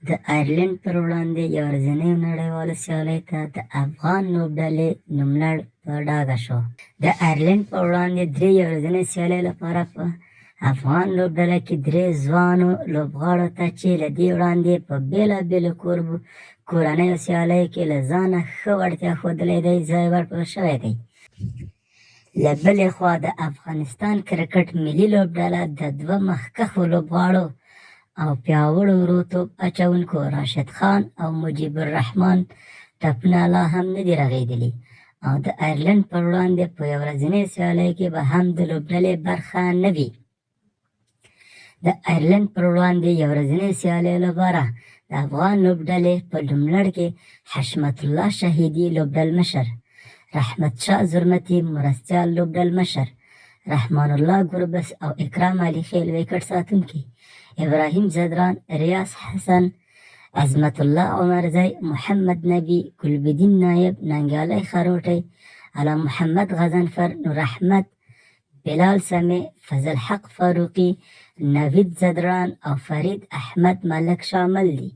د آیرلینډ پر وړاندې یو ورځنۍ نړیواله سیالۍ ته د افغان لوبډلې نوملړ په ډاګه شو. د آیرلینډ پر وړاندې 3 ورځنۍ سیالۍ لپاره په افغان لوبډله کې 3 ځوانو لوبغاړو ته چې له دې وړاندې په بېلابېلو کورنیو سیالیو کې له ځانه ښه وړتیا ښودلی دی ځای ورکړل شوی دی. له بلې خوا د افغانستان کرکټ ملي لوبډله د 2 مخکښو لوبغاړو او پیاوړو وروتوب اچوونکو راشد خان او مجیب الرحمن ټپونه لا هم نه دي رغېدلي او د آیرلینډ پر وړاندې په یو ورځنۍ سیالۍ کې به هم د لوبډلې برخه نه وي. د آیرلینډ پر وړاندې یو ورځنۍ سیالۍ لپاره د افغان لوبډلې په نوملړ کې حشمت الله شهیدي لوبډل مشر، رحمت شاه زرمتي مرستیال لوبډل مشر، رحمان الله ګربز او اکرام علي خیل وکټ ساتونکي، ابراهیم زدران، ریاض حسن، عظمت الله عمرزی، محمد نبی، ګلبدین نایب، ننګیالی خروټی، علام محمد غضنفر، نور احمد، بلال سمیع، فضل حق فاروقي، نوید زدران او فرید احمد ملک شامل دي.